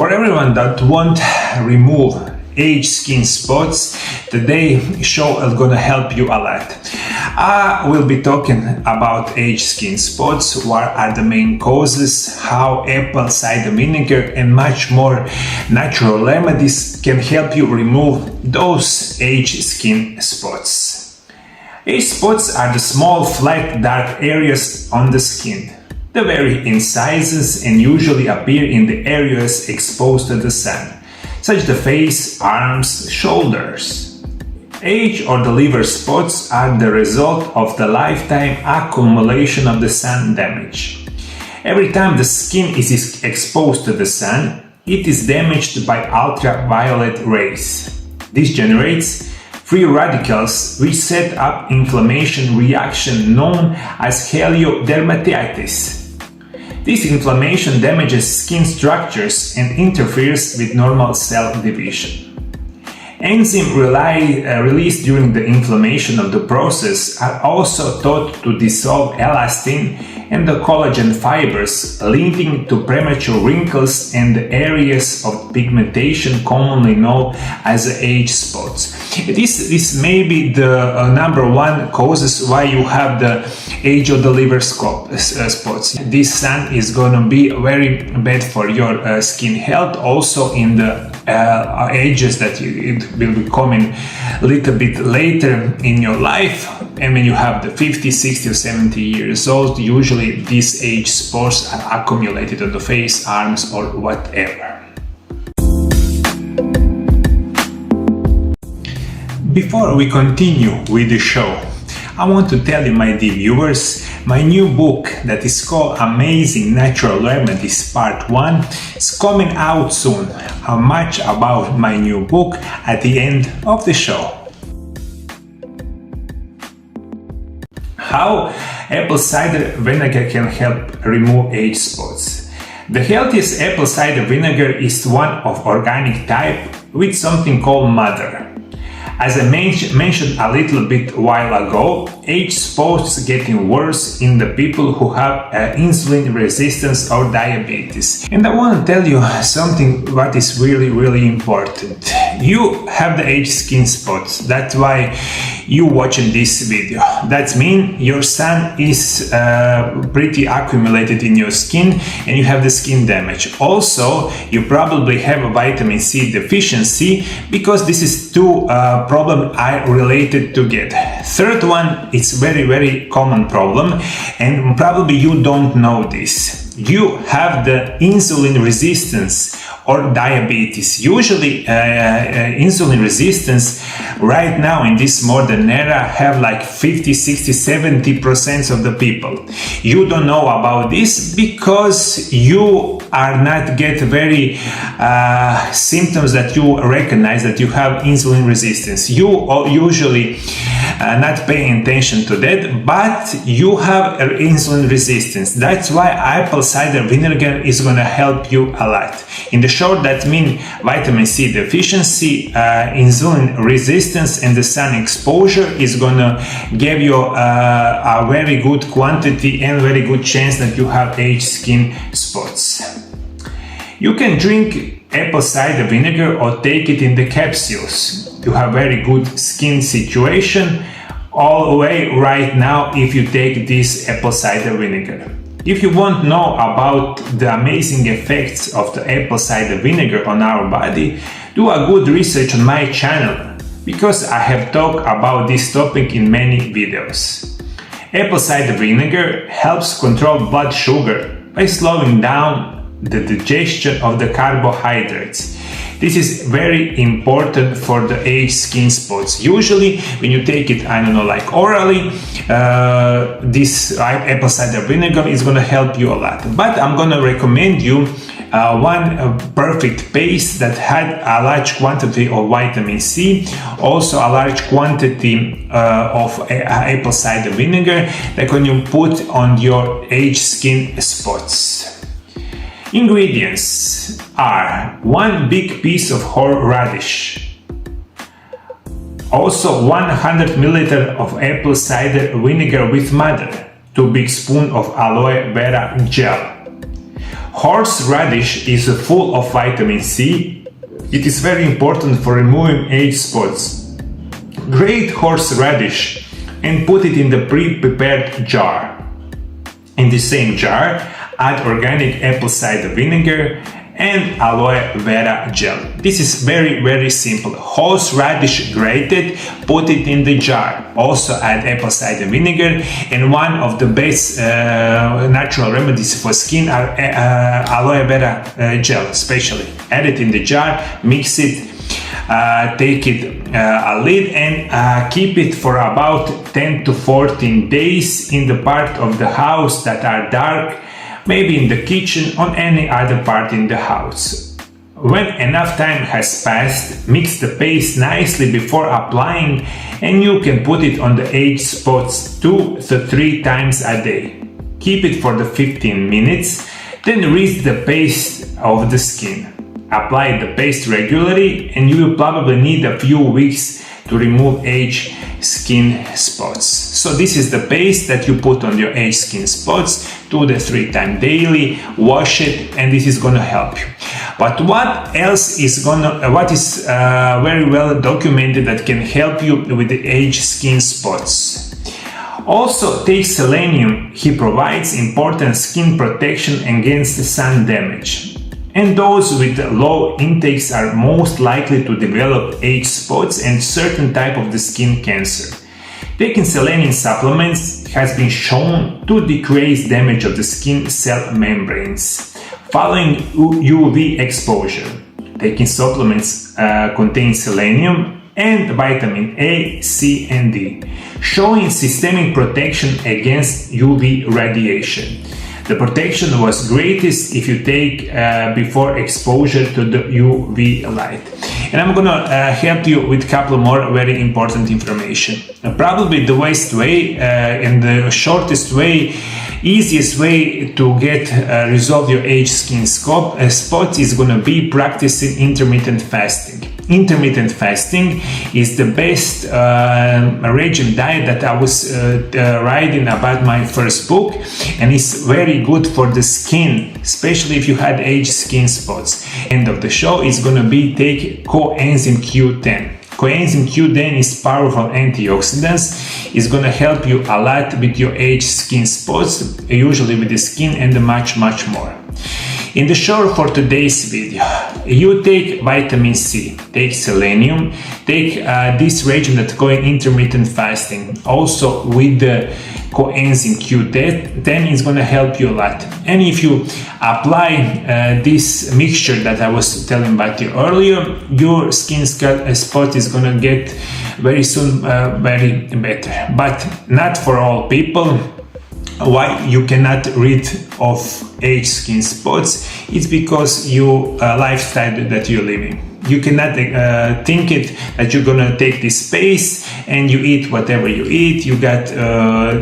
For everyone that won't remove age skin spots, today's show is gonna help you a lot. I will be talking about age skin spots, what are the main causes, how apple cider vinegar and much more natural remedies can help you remove those age skin spots. Age spots are the small flat dark areas on the skin. They vary in sizes and usually appear in the areas exposed to the sun, such as the face, arms, shoulders. Age or the liver spots are the result of the lifetime accumulation of the sun damage. Every time the skin is exposed to the sun, it is damaged by ultraviolet rays. This generates free radicals which set up inflammation reaction known as heliodermatitis. This inflammation damages skin structures and interferes with normal cell division. Enzymes released during the inflammation of the process are also thought to dissolve elastin and the collagen fibers, leading to premature wrinkles and the areas of pigmentation commonly known as age spots. This may be the number one causes why you have the age of the liver spots. This sun is gonna be very bad for your skin health. Also in the ages that it will be coming a little bit later in your life, and when you have the 50, 60 or 70 years old, usually these age spots are accumulated on the face, arms or whatever. Before we continue with the show, I want to tell you, my dear viewers, my new book that is called Amazing Natural Remedies Part 1 is coming out soon. Much about my new book at the end of the show. How apple cider vinegar can help remove age spots. The healthiest apple cider vinegar is one of organic type with something called mother. As I mentioned a little bit while ago, age spots getting worse in the people who have insulin resistance or diabetes. And I want to tell you something what is really important. You have the age skin spots. That's why you watching this video. That means your sun is pretty accumulated in your skin and you have the skin damage. Also, you probably have a vitamin C deficiency because this is two problem are related together. Third one, it's very common problem and probably you don't know this. You have the insulin resistance or diabetes. Usually insulin resistance right now in this modern era have like 50, 60, 70% of the people. You don't know about this because you are not get very symptoms that you recognize that you have insulin resistance. You usually not paying attention to that, but you have insulin resistance. That's why apple cider vinegar is going to help you a lot. In the short, that means vitamin C deficiency, insulin resistance and the sun exposure is going to give you a very good quantity and very good chance that you have age skin spots. You can drink apple cider vinegar or take it in the capsules. You have very good skin situation all the way right now if you take this apple cider vinegar. If you want to know about the amazing effects of the apple cider vinegar on our body, do a good research on my channel because I have talked about this topic in many videos. Apple cider vinegar helps control blood sugar by slowing down the digestion of the carbohydrates. This is very important for the age skin spots. Usually when you take it, I don't know, like orally, this apple cider vinegar is going to help you a lot. But I'm going to recommend you one perfect paste that had a large quantity of vitamin C, also a large quantity of apple cider vinegar that can you put on your age skin spots. Ingredients are 1 big piece of horseradish, also 100 ml of apple cider vinegar with mother, 2 big spoons of aloe vera gel, Horseradish is full of vitamin C. It is very important for removing age spots. Grate horseradish and put it in the pre-prepared jar. In the same jar, add organic apple cider vinegar and aloe vera gel. This is very simple. Horseradish grated, put it in the jar. Also add apple cider vinegar, and one of the best natural remedies for skin are aloe vera gel, especially. Add it in the jar, mix it, take it a lid and keep it for about 10 to 14 days in the part of the house that are dark, maybe in the kitchen or any other part in the house. When enough time has passed, mix the paste nicely before applying, and you can put it on the age spots 2 to 3 times a day. Keep it for the 15 minutes, then rinse the paste of the skin. Apply the paste regularly, and you will probably need a few weeks to remove age skin spots. So this is the paste that you put on your age skin spots 2 to 3 times daily. Wash it, and this is gonna help you. But what else is very well documented that can help you with the age skin spots? Also take selenium. He provides important skin protection against sun damage. And those with low intakes are most likely to develop age spots and certain type of the skin cancer. Taking selenium supplements has been shown to decrease damage of the skin cell membranes following UV exposure. Taking supplements contain selenium and vitamin A, C and D, showing systemic protection against UV radiation. The protection was greatest if you take before exposure to the UV light. And I'm gonna help you with a couple more very important information. Probably the best way and the shortest way, easiest way to get resolve your age skin spots is gonna be practicing intermittent fasting. Intermittent fasting is the best regime diet that I was writing about my first book, and it's very good for the skin, especially if you had age skin spots. End of the show is gonna be take coenzyme Q10. Coenzyme Q10 is powerful antioxidants. It's gonna help you a lot with your age skin spots, usually with the skin, and much more. In the show for today's video, you take vitamin C, take selenium, take this regime that's going intermittent fasting. Also with the coenzyme Q10 is going to help you a lot. And if you apply this mixture that I was telling about you earlier, your skin spot is going to get very soon very better. But not for all people. Why you cannot rid of age skin spots? It's because your lifestyle that you're living. You cannot think it that you're gonna take this paste and you eat whatever you eat. You got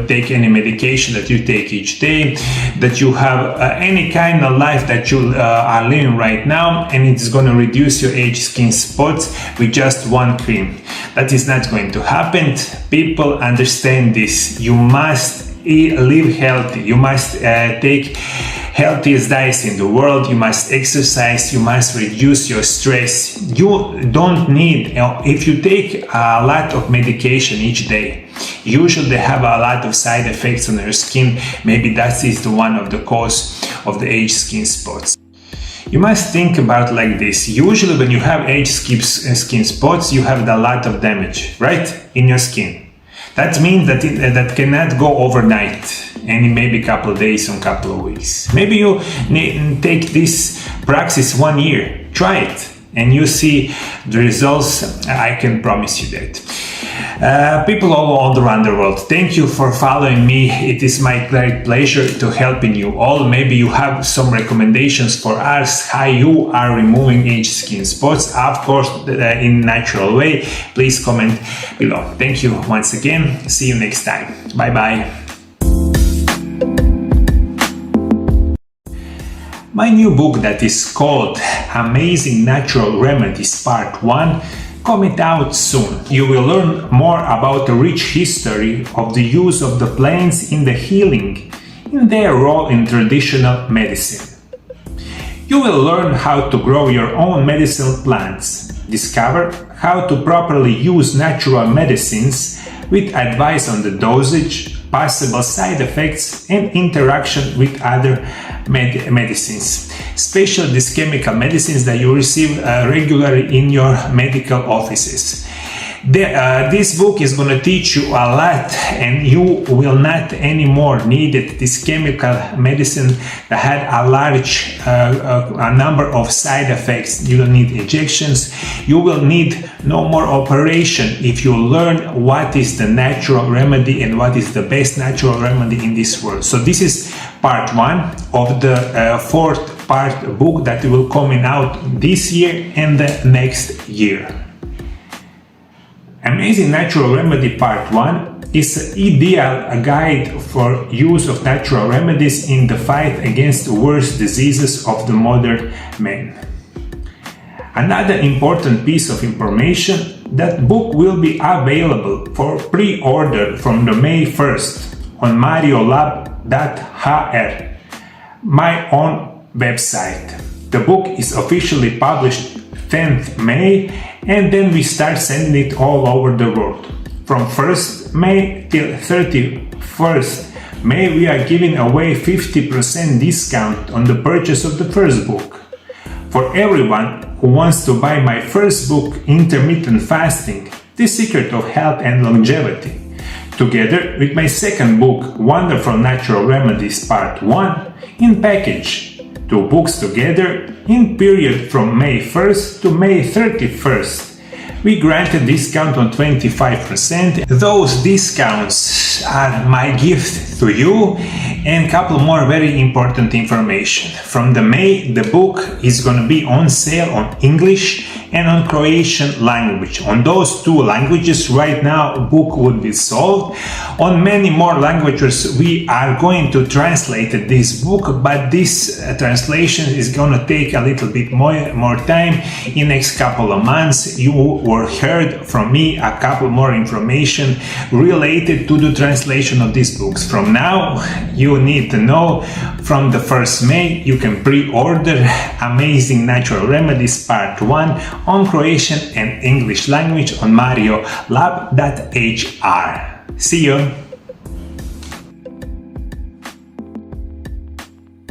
take any medication that you take each day. That you have any kind of life that you are living right now, and it's gonna reduce your age skin spots with just one cream. That is not going to happen. People understand this. You must live healthy. You must take healthiest diets in the world. You must exercise. You must reduce your stress. You don't need, if you take a lot of medication each day, usually they have a lot of side effects on your skin. Maybe that is the one of the cause of the age skin spots. You must think about like this. Usually when you have age skin spots, you have a lot of damage, right, in your skin. That means that that cannot go overnight, and maybe a couple of days or a couple of weeks. Maybe you take this practice 1 year, try it, and you see the results. I can promise you that. People all around the world, thank you for following me. It is my great pleasure to helping you all. Maybe you have some recommendations for us how you are removing age skin spots, of course in natural way. Please comment below. Thank you once again. See you next time. Bye bye. My new book that is called Amazing Natural Remedies Part 1 coming out soon. You will learn more about the rich history of the use of the plants in the healing, in their role in traditional medicine. You will learn how to grow your own medicinal plants, discover how to properly use natural medicines with advice on the dosage, possible side effects and interaction with other medicines, especially these chemical medicines that you receive regularly in your medical offices. This book is going to teach you a lot, and you will not anymore need this chemical medicine that had a large a number of side effects. You don't need injections. You will need no more operation if you learn what is the natural remedy and what is the best natural remedy in this world. So this is part 1 of the fourth part book that will coming out this year and the next year. Amazing Natural Remedy Part 1 is an ideal guide for use of natural remedies in the fight against the worst diseases of the modern man. Another important piece of information, that book will be available for pre-order from the May 1st on MarioLab.hr, my own website. The book is officially published 10th May, and then we start sending it all over the world. From 1st May till 31st May we are giving away 50% discount on the purchase of the first book. For everyone who wants to buy my first book, Intermittent Fasting, The Secret of Health and Longevity, together with my second book, Wonderful Natural Remedies Part 1, in package. 2 books together in period from May 1st to May 31st. We grant a discount on 25%. Those discounts are my gift to you, and a couple more very important information. From the May, the book is going to be on sale on English and on Croatian language. On those 2 languages right now book would be sold. On many more languages we are going to translate this book, but this translation is going to take a little bit more time. In next couple of months you will heard from me a couple more information related to the translation of these books. From now you need to know, from the 1st May you can pre-order Amazing Natural Remedies Part 1 on Croatian and English language on MarioLab.hr. See you!